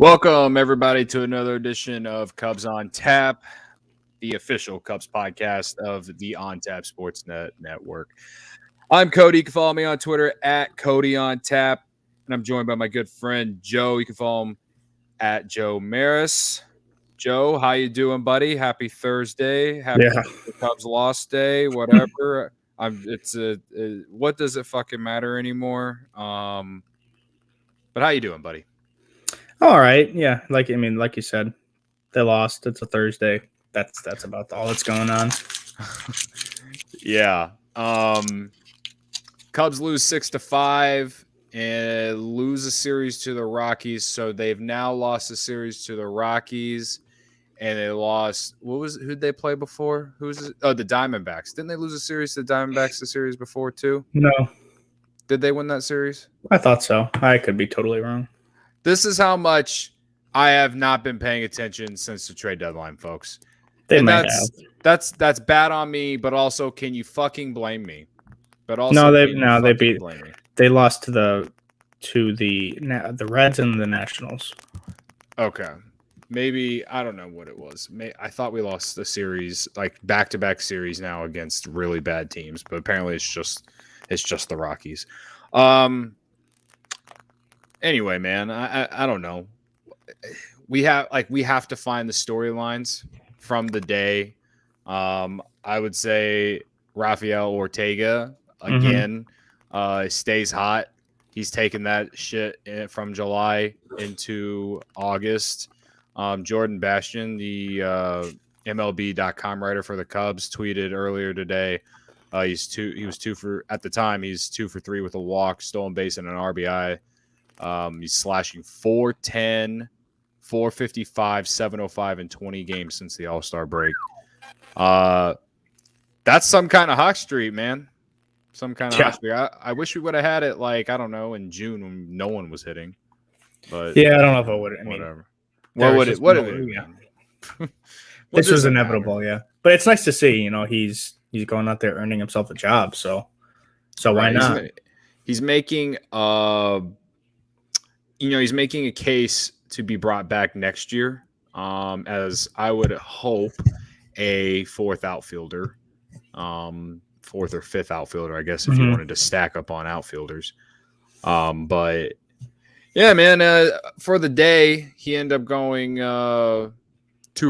Welcome, everybody, to another edition of Cubs on Tap, the official Cubs podcast of the On Tap Sportsnet Network. I'm Cody. You can follow me on Twitter at Cody on Tap, and I'm joined by my good friend Joe. You can follow him at Joe Maris. Joe, how you doing, buddy? Happy Thursday. Happy Cubs lost day. Whatever. What does it fucking matter anymore? But how you doing, buddy? All right. Yeah. Like you said, they lost. It's a Thursday. That's about all that's going on. Yeah. Cubs lose 6-5 and lose a series to the Rockies. So they've now lost a series to the Rockies, and they lost. Who'd they play before? The Diamondbacks. Didn't they lose a series to the Diamondbacks the series before too? No. Did they win that series? I thought so. I could be totally wrong. This is how much I have not been paying attention since the trade deadline, folks. They might have. That's bad on me, but also, can you fucking blame me? But also, they lost to the Reds and the Nationals. Okay, maybe I don't know what it was. I thought we lost the series, like back-to-back series now against really bad teams, but apparently it's just the Rockies. Anyway, man, I don't know. We have to find the storylines from the day. I would say Rafael Ortega again stays hot. He's taken that shit from July into August. Jordan Bastian, the MLB.com writer for the Cubs, tweeted earlier today. He's 2 for 3 with a walk, stolen base, and an RBI. He's slashing 410, 455, 705 in 20 games since the All-Star break. That's some kind of hot streak, man. Some kind of hot streak. I wish we would have had it, in June when no one was hitting. But yeah, I don't know if I would. Whatever. What would it be? This was inevitable, yeah. But it's nice to see, he's going out there earning himself a job. So why not? He's making he's making a case to be brought back next year, as I would hope a fourth outfielder, fourth or fifth outfielder, I guess, if you wanted to stack up on outfielders. But yeah, man, for the day, he ended up going 2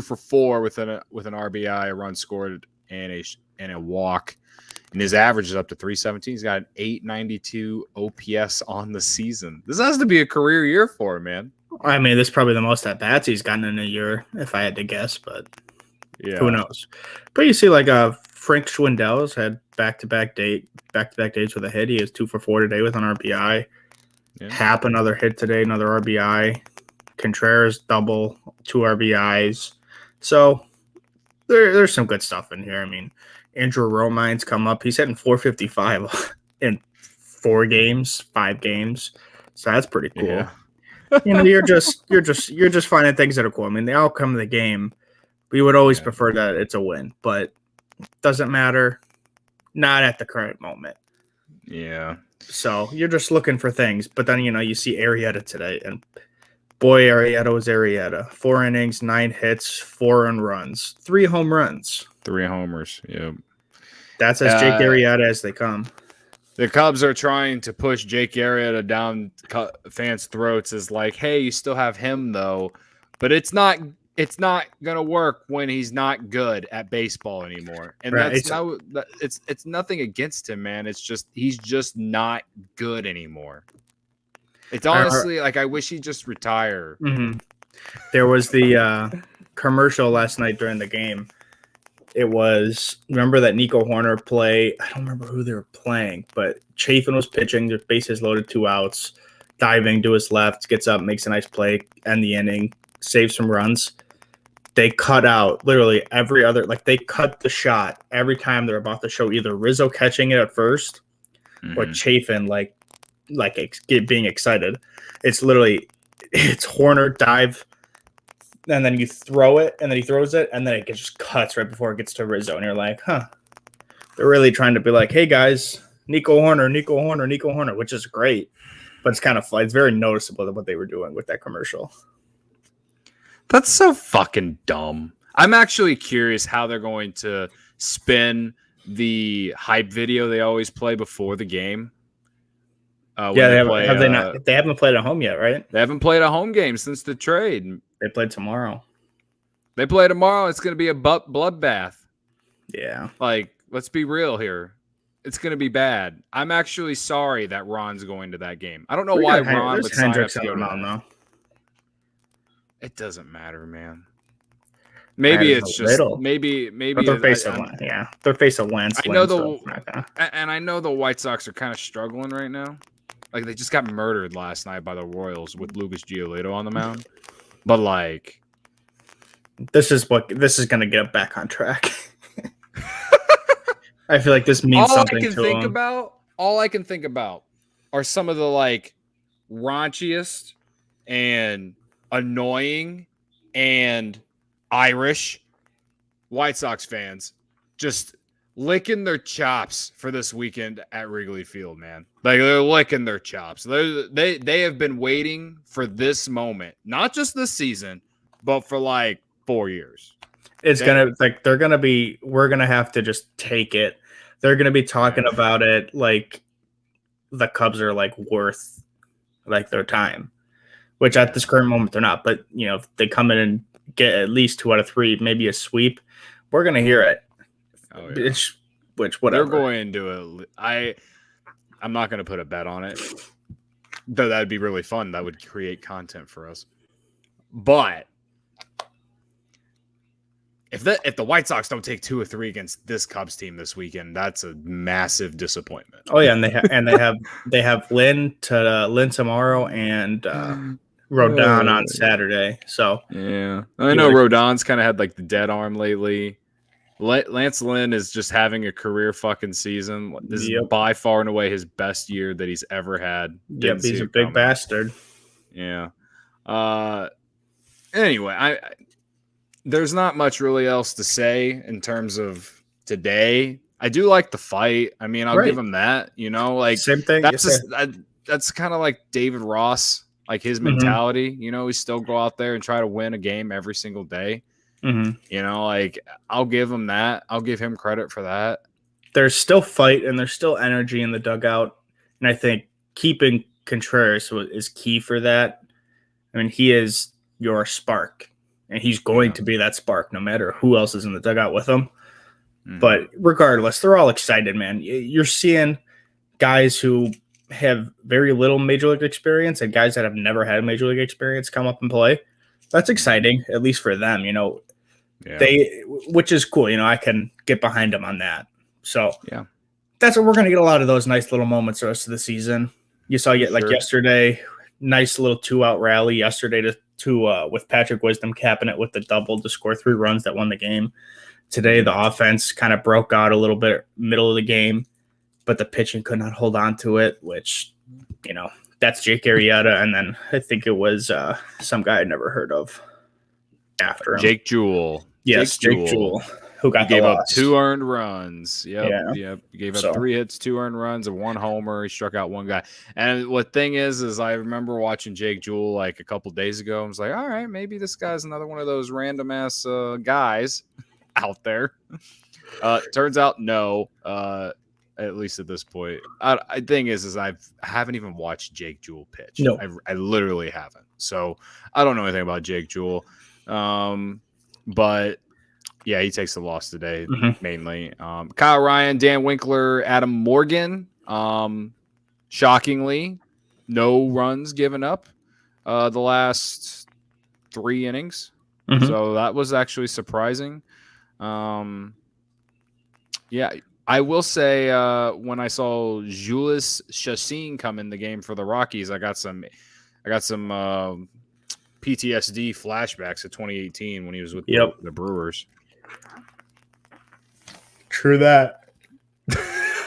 for 4 with an RBI, a run scored, and a walk. And his average is up to 317. He's got an 892 OPS on the season. This has to be a career year for him, man. I mean, this is probably the most at-bats he's gotten in a year, if I had to guess, but yeah, who knows? But you see, Frank Schwindel's had back-to-back days with a hit. He is 2 for 4 today with an RBI. Yeah. Happ, another hit today, another RBI. Contreras, double, 2 RBIs. So there's some good stuff in here. I mean, Andrew Romine's come up. He's hitting 455 in 5 games. So that's pretty cool. Yeah. You're just finding things that are cool. I mean, the outcome of the game, we would always prefer that it's a win, but doesn't matter. Not at the current moment. Yeah. So you're just looking for things, but then you see Arrieta today, and boy, Arrieta was Arrieta. 4 innings, 9 hits, 4 earned runs, 3 home runs, 3 homers. Yeah. That's as Jake Arrieta as they come. The Cubs are trying to push Jake Arrieta down fans' throats as hey, you still have him though, but it's not gonna work when he's not good at baseball anymore. And right. It's nothing against him, man. It's just he's just not good anymore. It's honestly I wish he'd just retire. Mm-hmm. There was the commercial last night during the game. It was, remember that Nico Hoerner play? I don't remember who they were playing, but Chafin was pitching, the bases loaded, 2 outs, diving to his left, gets up, makes a nice play, end the inning, saves some runs. They cut out literally every other, they cut the shot every time they're about to show either Rizzo catching it at first or Chafin being excited. It's Hoerner dive, and then you throw it, and then he throws it, and then it just cuts right before it gets to Rizzo, and you're like, they're really trying to be like, hey guys, Nico Hoerner, which is great, but it's kind of it's very noticeable what they were doing with that commercial. That's so fucking dumb. I'm actually curious how they're going to spin the hype video they always play before the game. Yeah, have they not? They haven't played at home yet, right? They haven't played a home game since the trade. They play tomorrow. They play tomorrow. It's going to be a bloodbath. Yeah. Like, let's be real here. It's going to be bad. I'm actually sorry that Ron's going to that game. I don't know why Ron would sign up to go to that. It doesn't matter, man. Maybe it's just maybe they're facing they're facing Lance. I know I know the White Sox are kind of struggling right now. Like they just got murdered last night by the Royals with Lucas Giolito on the mound. But like, this is going to get them back on track. I feel like this means something to them. All I can think about are some of the like raunchiest and annoying and Irish White Sox fans just licking their chops for this weekend at Wrigley Field, man. Like they're licking their chops. They have been waiting for this moment, not just this season, but for like 4 years. We're gonna have to just take it. They're gonna be talking about it like the Cubs are like worth like their time, which at this current moment they're not. But you know, if they come in and get at least 2 out of 3, maybe a sweep, we're gonna hear it. Oh, yeah. Which whatever. They're going to it. I'm not gonna put a bet on it, though that'd be really fun. That would create content for us. But if the White Sox don't take 2 or 3 against this Cubs team this weekend, that's a massive disappointment. Oh yeah, and they have Lynn tomorrow and Rodon on Saturday. So yeah, I know Rodon's kind of had like the dead arm lately. Lance Lynn is just having a career fucking season. This is by far and away his best year that he's ever had. Yep, he's a big bastard. Yeah. Anyway, there's not much really else to say in terms of today. I do like the fight. I mean, I'll give him that. You know, like same thing. That's kind of like David Ross, like his mentality. You know, we still go out there and try to win a game every single day. Mm-hmm. You know, like I'll give him that. I'll give him credit for that. There's still fight and there's still energy in the dugout, and I think keeping Contreras is key for that. I mean, he is your spark. And he's going to be that spark no matter who else is in the dugout with him. Mm-hmm. But regardless, they're all excited, man. You're seeing guys who have very little Major League experience and guys that have never had Major League experience come up and play. That's exciting, at least for them, you know. Yeah. Which is cool. You know, I can get behind them on that. So yeah, that's what we're going to get a lot of those nice little moments the rest of the season. You saw yesterday, nice little 2-out rally yesterday to with Patrick Wisdom capping it with the double to score 3 runs that won the game. Today, the offense kind of broke out a little bit middle of the game, but the pitching could not hold on to it, which, you know, that's Jake Arrieta. And then I think it was some guy I'd never heard of after him. Jake Jewell. Yes, Jake Jewell. Who gave up 2 earned runs. Yep. He gave up 3 hits, 2 earned runs, and 1 homer. He struck out 1 guy. And what thing is I remember watching Jake Jewell like a couple days ago. I was like, all right, maybe this guy's another one of those random ass guys out there. Turns out no. At least at this point, I thing is I haven't even watched Jake Jewell pitch. No, I literally haven't. So I don't know anything about Jake Jewell. But yeah, he takes the loss today, mainly. Kyle Ryan, Dan Winkler, Adam Morgan. Shockingly, no runs given up the last 3 innings. So that was actually surprising. Yeah, I will say when I saw Julius Chassin come in the game for the Rockies, I got some PTSD flashbacks of 2018 when he was with the Brewers. True that.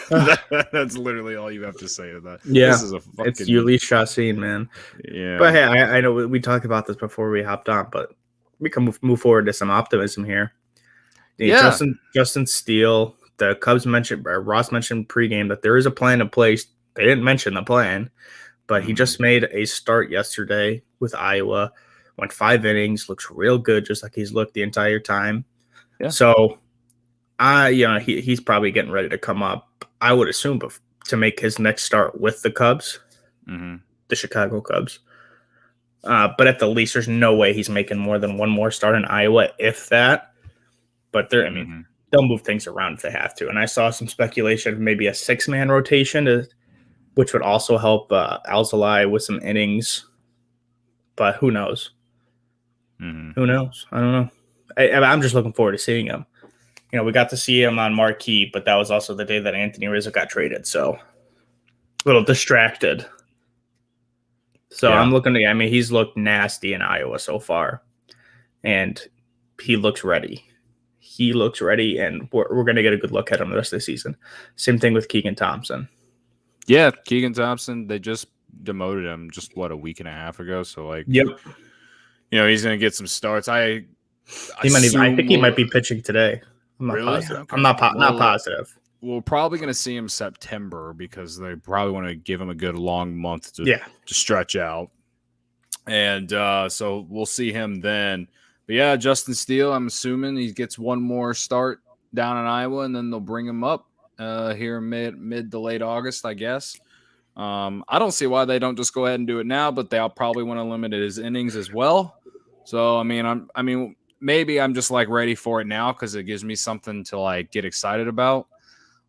That's literally all you have to say to that. Yeah, this is it's Julius Chassin, man. Yeah, but hey, I know we talked about this before we hopped on, but we can move forward to some optimism here. Yeah, Justin Steele. The Cubs mentioned, Ross mentioned pregame that there is a plan in place. They didn't mention the plan, but he just made a start yesterday with Iowa. Went 5 innings, looks real good, just like he's looked the entire time. Yeah. So, he's probably getting ready to come up, I would assume, to make his next start with the Cubs, the Chicago Cubs. But at the least, there's no way he's making more than one more start in Iowa, if that. But they'll move things around if they have to. And I saw some speculation of maybe a 6-man rotation, which would also help Alzolay with some innings. But who knows? Who knows? I don't know. I'm just looking forward to seeing him. We got to see him on Marquee, but that was also the day that Anthony Rizzo got traded. So a little distracted. So yeah. I'm looking to, he's looked nasty in Iowa so far. And he looks ready. And we're going to get a good look at him the rest of the season. Same thing with Keegan Thompson. Yeah, Keegan Thompson, they just demoted him just, a week and a half ago. So, yep. He's going to get some starts. I think he might be pitching today. I'm not positive. Okay. I'm not positive. We're probably going to see him September because they probably want to give him a good long month to stretch out. And so we'll see him then. But yeah, Justin Steele, I'm assuming he gets one more start down in Iowa, and then they'll bring him up here mid to late August, I guess. I don't see why they don't just go ahead and do it now, but they'll probably want to limit his innings as well. So maybe I'm just ready for it now because it gives me something to get excited about.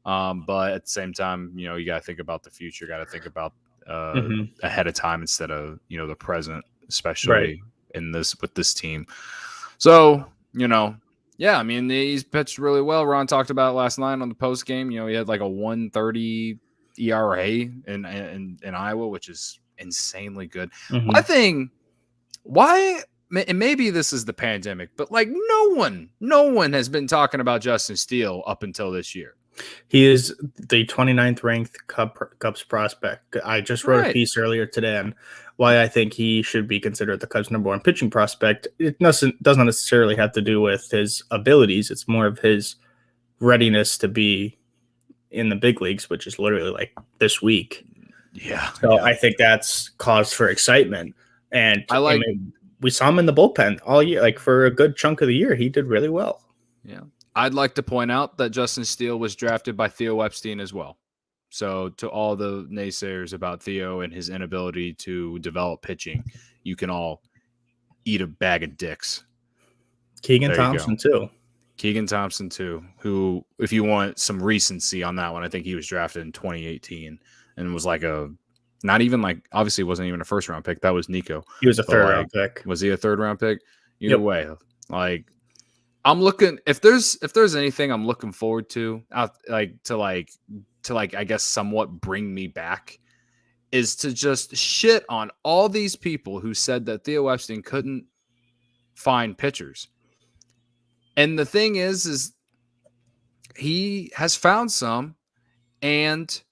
But at the same time, you got to think about the future. Got to think about ahead of time instead of the present, especially with this team. So he's pitched really well. Ron talked about it last night on the post game. He had a 1.30 ERA in Iowa, which is insanely good. My thing, why? And maybe this is the pandemic, but no one has been talking about Justin Steele up until this year. He is the 29th ranked Cubs prospect. I just wrote a piece earlier today on why I think he should be considered the Cubs' number one pitching prospect. It doesn't necessarily have to do with his abilities. It's more of his readiness to be in the big leagues, which is literally this week. Yeah. So I think that's cause for excitement. And we saw him in the bullpen all year. For a good chunk of the year, he did really well. Yeah. I'd like to point out that Justin Steele was drafted by Theo Epstein as well. So to all the naysayers about Theo and his inability to develop pitching, you can all eat a bag of dicks. Keegan Thompson too, who, if you want some recency on that one, I think he was drafted in 2018 and was obviously wasn't even a first round pick. That was Nico. He was a third round pick. Was he a third round pick? Either way, I'm looking, if there's anything I'm looking forward to, I guess somewhat bring me back, is to just shit on all these people who said that Theo Epstein couldn't find pitchers. And the thing is he has found some, and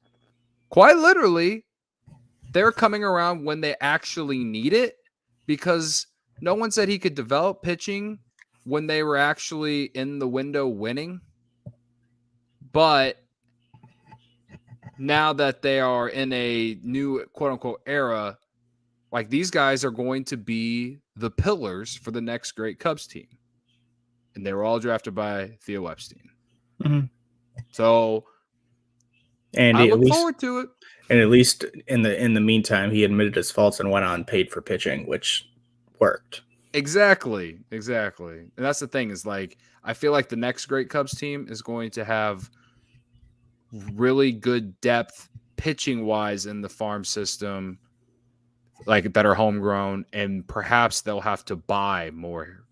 quite literally they're coming around when they actually need it, because no one said he could develop pitching when they were actually in the window winning. But now that they are in a new quote unquote era, these guys are going to be the pillars for the next great Cubs team. And they were all drafted by Theo Epstein. So I look forward to it. And at least in the meantime, he admitted his faults and went on paid for pitching, which worked. Exactly. And that's the thing is I feel like the next great Cubs team is going to have really good depth pitching wise in the farm system, that are homegrown, and perhaps they'll have to buy more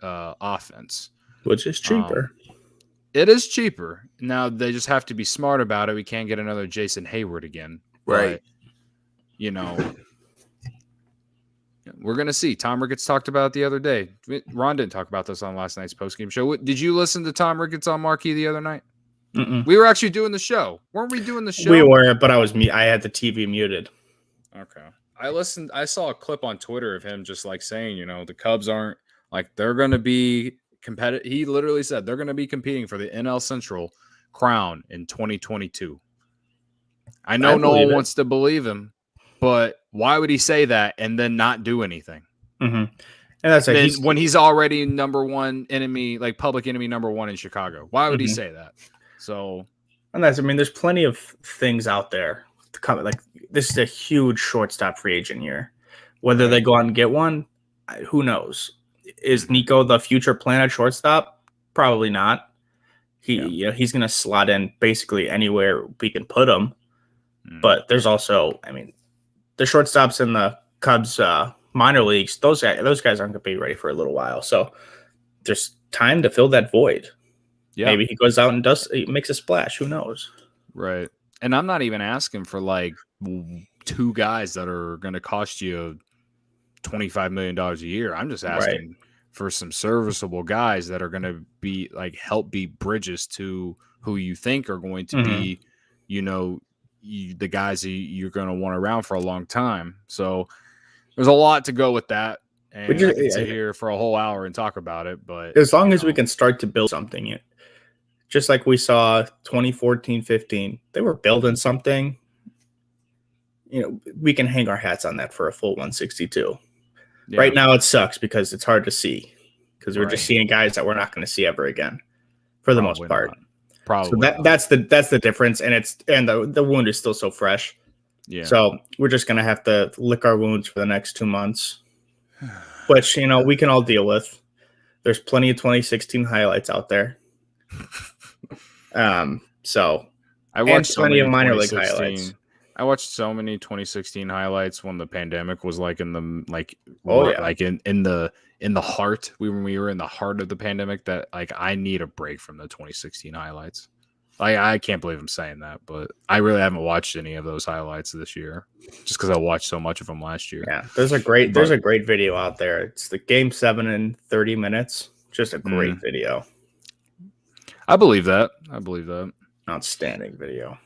offense, which is cheaper. It is cheaper. Now they just have to be smart about it. We can't get another Jason Hayward again. Right. But, we're going to see. Tom Ricketts talked about it the other day. Ron didn't talk about this on last night's postgame show. Did you listen to Tom Ricketts on Marquee the other night? We were actually doing the show. Weren't we doing the show? We were, but I had the TV muted. Okay. I saw a clip on Twitter of him just saying, the Cubs aren't they're going to be competitive. He literally said they're going to be competing for the NL Central crown in 2022. I know no one wants to believe him, but why would he say that and then not do anything? And that's like when he's already number one enemy, like public enemy number one in Chicago. Why would he say that? So, and that's, I mean, there's plenty of things out there to come. Like, this is a huge shortstop free agent year. Whether they go out and get one, who knows? Is Nico the future plan at shortstop? Probably not. He's going to slot in basically anywhere we can put him. But there's also, I mean, the shortstops in the Cubs minor leagues, those guys aren't going to be ready for a little while. So there's time to fill that void. Yeah. Maybe he goes out and makes a splash. Who knows? Right. And I'm not even asking for like 2 guys that are going to cost you $25 million a year. I'm just asking for some serviceable guys that are going to be like help be bridges to who you think are going to be, the guys that you're going to want around for a long time. So there's a lot to go with that. And I could sit here for a whole hour and talk about it. But as long as we can start to build something, just like we saw 2014-15, they were building something. We can hang our hats on that for a full 162. Yeah. Right now it sucks because it's hard to see because we're just seeing guys that we're not going to see ever again for the most part. Probably. So that's the difference, and the wound is still so fresh. Yeah. So we're just going to have to lick our wounds for the next 2 months, which we can all deal with. There's plenty of 2016 highlights out there. So I watched plenty of minor league highlights. I watched so many 2016 highlights when the pandemic was like in the in the heart. When we were in the heart of the pandemic, that like I need a break from the 2016 highlights. I can't believe I'm saying that, but I really haven't watched any of those highlights this year, just because I watched so much of them last year. Yeah, there's a great video out there. It's the Game 7 in 30 minutes. Just a great video. I believe that. Outstanding video.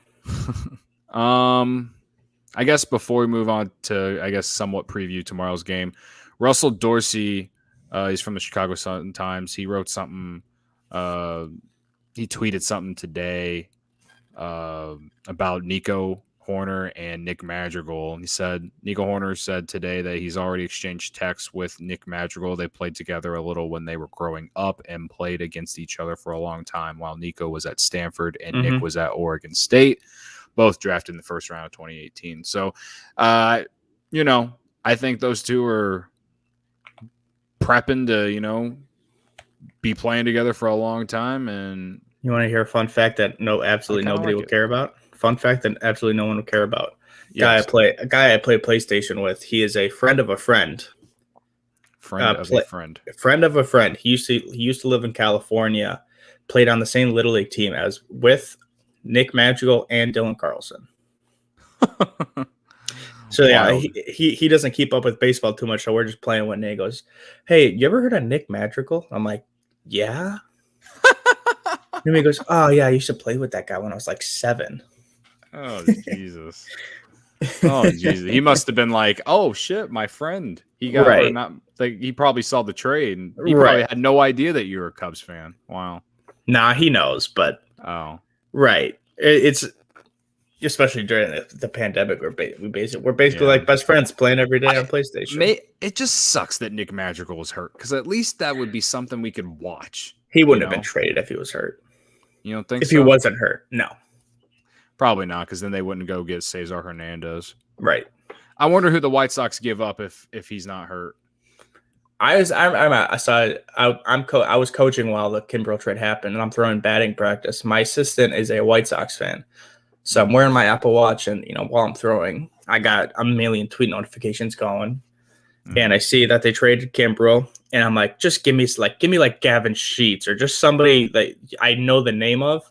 I guess before we move on to, somewhat preview tomorrow's game, Russell Dorsey, he's from the Chicago Sun-Times. He wrote something, he tweeted something today about Nico Hoerner and Nick Madrigal. He said, Nico Hoerner said today that he's already exchanged texts with Nick Madrigal. They played together a little when they were growing up and played against each other for a long time while Nico was at Stanford and Nick was at Oregon State. Both drafted in the first round of 2018. So, I think those two are prepping to, be playing together for a long time. And you want to hear a fun fact that absolutely nobody will care about? Fun fact that absolutely no one will care about. Yes. A guy I play PlayStation with. He is a friend of a friend. Friend of a friend. Friend of a friend. He used to live in California. Played on the same Little League team as with Nick Madrigal and Dylan Carlson. So yeah, he doesn't keep up with baseball too much. So we're just playing one day. He goes, "Hey, you ever heard of Nick Madrigal?" I'm like, "Yeah." And he goes, "Oh yeah, I used to play with that guy when I was like 7." Oh Jesus! Oh Jesus! He must have been like, "Oh shit, my friend." He got not like he probably saw the trade and he probably had no idea that you were a Cubs fan. Wow. Nah, he knows, but right. It's especially during the pandemic. We're basically like best friends playing every day on PlayStation. It just sucks that Nick Madrigal was hurt because at least that would be something we could watch. He wouldn't have been traded if he was hurt. You don't think if he wasn't hurt? No, probably not, because then they wouldn't go get Cesar Hernandez. Right. I wonder who the White Sox give up if he's not hurt. I was coaching while the Kimbrel trade happened, and I'm throwing batting practice. My assistant is a White Sox fan, so I'm wearing my Apple Watch, and while I'm throwing, I got a million tweet notifications going, and I see that they traded Kimbrel, and I'm like, just give me Gavin Sheets or just somebody that I know the name of,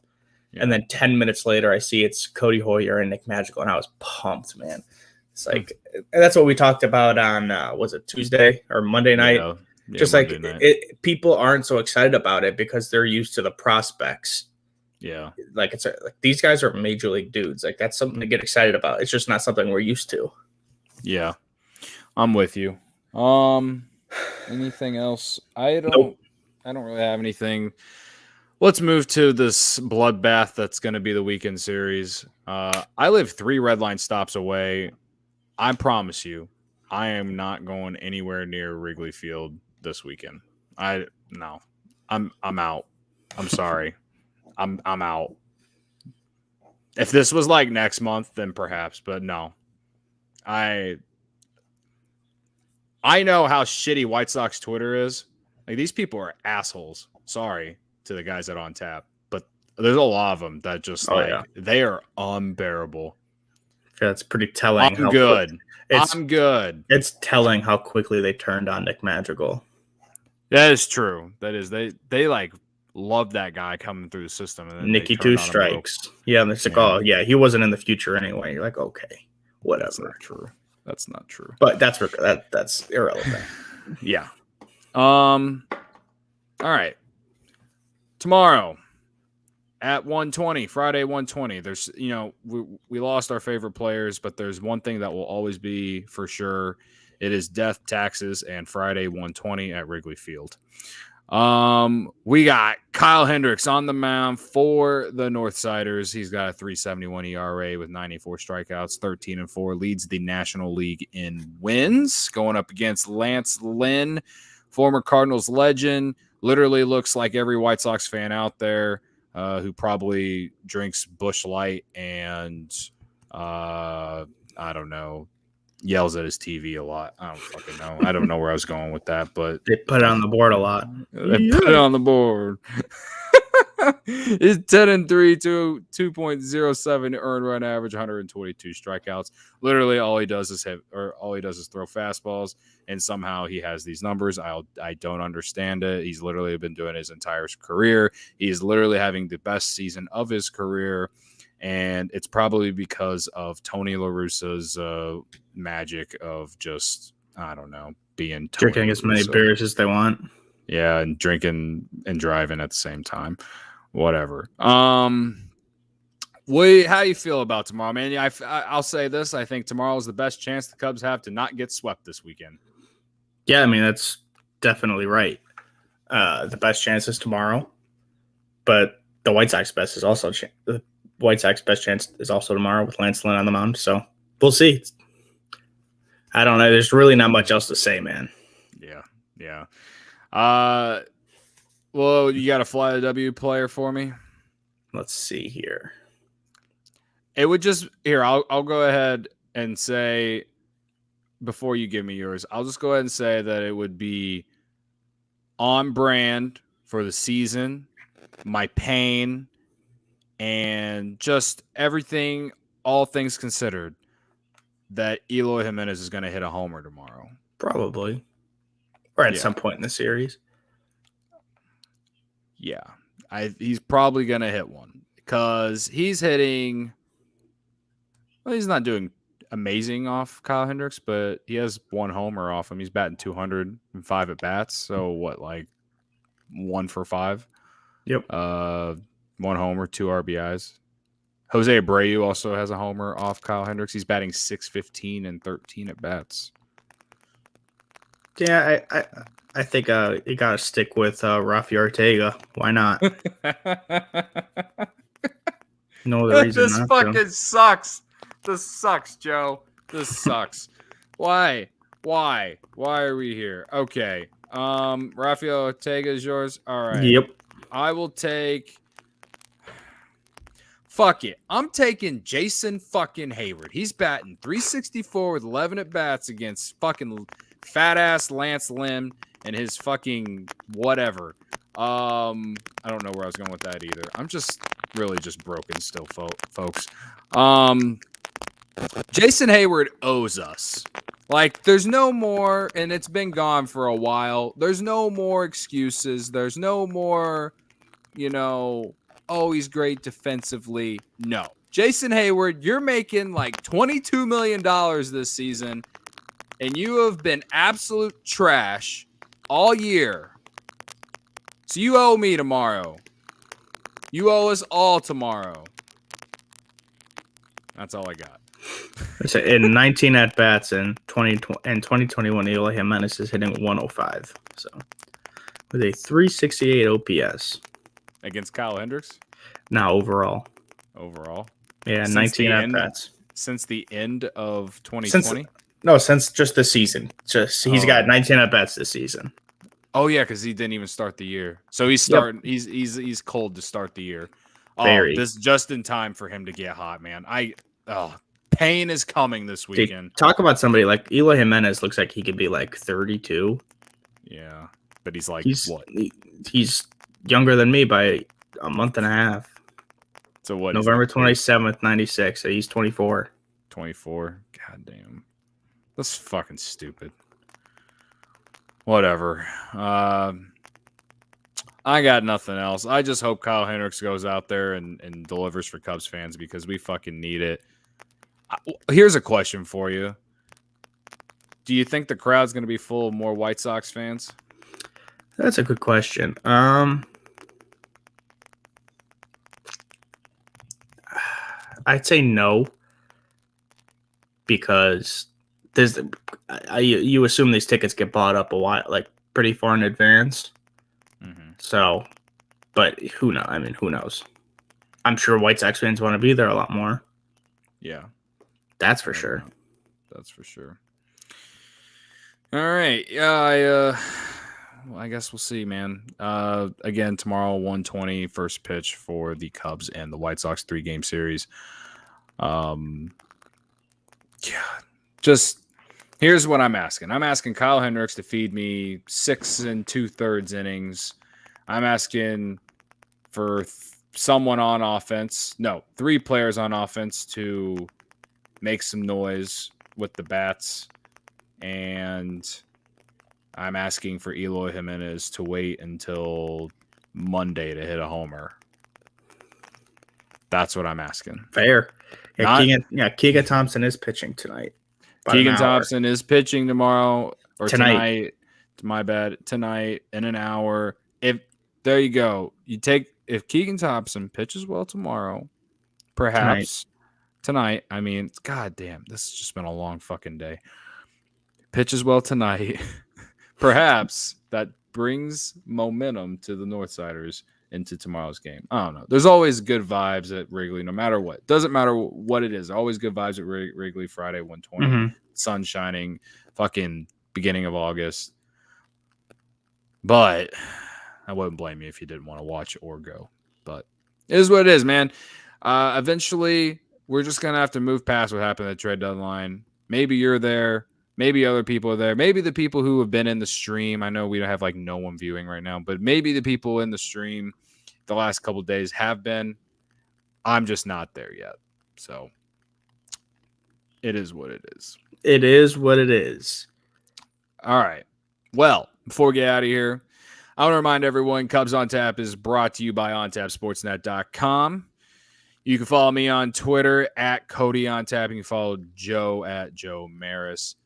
and then 10 minutes later, I see it's Cody Hoyer and Nick Madrigal, and I was pumped, man. It's like that's what we talked about on was it Tuesday or Monday night? Yeah, just Monday night. People aren't so excited about it because they're used to the prospects. Yeah, like these guys are major league dudes. Like that's something to get excited about. It's just not something we're used to. Yeah, I'm with you. Anything else? I don't really have anything. Let's move to this bloodbath that's going to be the weekend series. I live 3 red line stops away. I promise you, I am not going anywhere near Wrigley Field this weekend. No. I'm out. I'm sorry. I'm out. If this was like next month, then perhaps, but no. I know how shitty White Sox Twitter is. Like, these people are assholes. Sorry to the guys that are on tap, but there's a lot of them that just they are unbearable. Yeah, it's pretty telling. I'm good. It's telling how quickly they turned on Nick Madrigal. That is true. That is they like love that guy coming through the system. And then Nicky two strikes. Yeah, and it's like, oh yeah, he wasn't in the future anyway. You're like, okay, whatever. That's not true. That's not true. But that's irrelevant. Yeah. All right. Tomorrow at 1:20, Friday 1:20. There's, we lost our favorite players, but there's one thing that will always be for sure. It is death, taxes, and Friday 1:20 at Wrigley Field. We got Kyle Hendricks on the mound for the Northsiders. He's got a 3.71 ERA with 94 strikeouts, 13-4, leads the National League in wins, going up against Lance Lynn, former Cardinals legend. Literally looks like every White Sox fan out there who probably drinks Busch Light and I don't know, yells at his TV a lot. I don't fucking know. I don't know where I was going with that, but they put it on the board a lot. They put it on the board. It's 10-3, 2.07 earned run average, 122 strikeouts. Literally, all he does is throw fastballs, and somehow he has these numbers. I don't understand it. He's literally been doing his entire career. He's literally having the best season of his career. And it's probably because of Tony La Russa's magic of just, I don't know, being Tony drinking as many beers as they want. Yeah, and drinking and driving at the same time. Whatever. How you feel about tomorrow, man? I'll say this. I think tomorrow is the best chance the Cubs have to not get swept this weekend. Yeah, I mean, that's definitely right. The best chance is tomorrow. But the White Sox best is also the White Sox best chance is also tomorrow with Lance Lynn on the mound. So we'll see. I don't know. There's really not much else to say, man. Yeah. Well, you got a fly the W player for me? Let's see here. It would just I'll go ahead and say, before you give me yours, I'll just go ahead and say that it would be on brand for the season, my pain, and just everything, all things considered, that Eloy Jimenez is going to hit a homer tomorrow. Probably. Or at some point in the series. Yeah. He's probably going to hit one because he's hitting. Well, he's not doing amazing off Kyle Hendricks, but he has one homer off him. He's batting 205 at bats. So what, like 1 for 5? Yep. 1 homer, 2 RBIs. Jose Abreu also has a homer off Kyle Hendricks. He's batting .615 and 13 at bats. Yeah, I think you got to stick with Rafi Ortega. Why not? No other reason. This fucking sucks. This sucks, Joe. This sucks. Why? Why are we here? Okay. Rafael Ortega is yours. All right. Yep. I will take. Fuck it. I'm taking Jason fucking Hayward. He's batting .364 with 11 at bats against fucking fat ass Lance Lynn and his fucking whatever. I don't know where I was going with that either. I'm just really just broken still, folks. Jason Hayward owes us. Like, there's no more, and it's been gone for a while. There's no more excuses. There's no more, oh, he's great defensively. No. Jason Hayward, you're making like $22 million this season, and you have been absolute trash all year. So you owe me tomorrow. You owe us all tomorrow. That's all I got. In 19 at bats in 2021, Eloy Jimenez is hitting 105. So with a 368 OPS against Kyle Hendricks. Now overall. Yeah, since 19 at bats since the end of 2020. Since just the season. He's got 19 at bats this season. Oh yeah, because he didn't even start the year. So he's starting. He's cold to start the year. Oh, Very. this just in time for him to get hot, man. Pain is coming this weekend. Dude, talk about somebody like Eloy Jimenez. Looks like he could be like 32. Yeah, but he's like what? He's younger than me by a month and a half. So what? November 27th, 96. So he's 24. 24. God damn. That's fucking stupid. Whatever. I got nothing else. I just hope Kyle Hendricks goes out there and delivers for Cubs fans because we fucking need it. Here's a question for you. Do you think the crowd's going to be full of more White Sox fans? That's a good question. I'd say no, because you assume these tickets get bought up a while, like pretty far in advance. Mm-hmm. So, but who knows? I mean, who knows? I'm sure White Sox fans want to be there a lot more. Yeah, that's for sure. That's for sure. All right. Yeah, I guess we'll see, man. Again, tomorrow, 1:20, first pitch for the Cubs and the White Sox 3-game series. Just here's what I'm asking. I'm asking Kyle Hendricks to feed me 6 2/3 innings. I'm asking for someone on offense. No, 3 players on offense to make some noise with the bats. And I'm asking for Eloy Jimenez to wait until Monday to hit a homer. That's what I'm asking. Fair. Yeah, Keegan Thompson is pitching tonight. Keegan Thompson is pitching tomorrow or tonight. My bad. Tonight in an hour. There you go. If Keegan Thompson pitches well tomorrow, perhaps tonight. I mean, goddamn, this has just been a long fucking day. Pitches well tonight. Perhaps that brings momentum to the Northsiders into tomorrow's game. I don't know. There's always good vibes at Wrigley, no matter what. Doesn't matter what it is. Always good vibes at Wrigley. Friday, 1:20. Mm-hmm. Sun shining. Fucking beginning of August. But I wouldn't blame you if you didn't want to watch or go. But it is what it is, man. Eventually, we're just going to have to move past what happened at the trade deadline. Maybe you're there. Maybe other people are there. Maybe the people who have been in the stream. I know we don't have like no one viewing right now, but maybe the people in the stream the last couple of days have been. I'm just not there yet. So it is what it is. It is what it is. All right. Well, before we get out of here, I want to remind everyone Cubs on Tap is brought to you by OnTapSportsNet.com. You can follow me on Twitter at Cody on Tap. You can follow Joe at Joe Maris.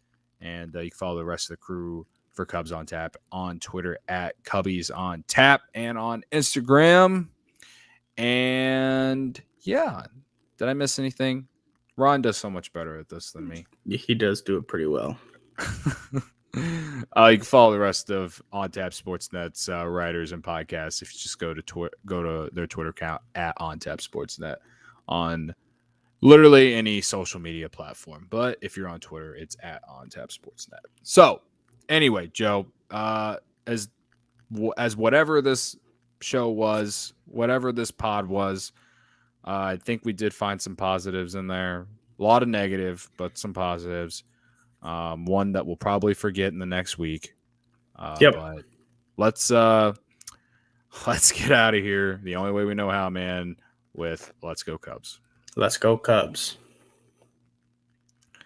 And you can follow the rest of the crew for Cubs on Tap on Twitter at Cubbies on Tap and on Instagram. And yeah, did I miss anything? Ron does so much better at this than me. He does do it pretty well. You can follow the rest of On Tap Sportsnet's writers and podcasts if you just go to their Twitter account at On Tap Sportsnet on literally any social media platform. But if you're on Twitter, it's at On Tap Sportsnet. So anyway, Joe, as whatever this show was, whatever this pod was, I think we did find some positives in there. A lot of negative, but some positives. One that we'll probably forget in the next week. But let's get out of here the only way we know how, man, with Let's Go Cubs. Let's go Cubs.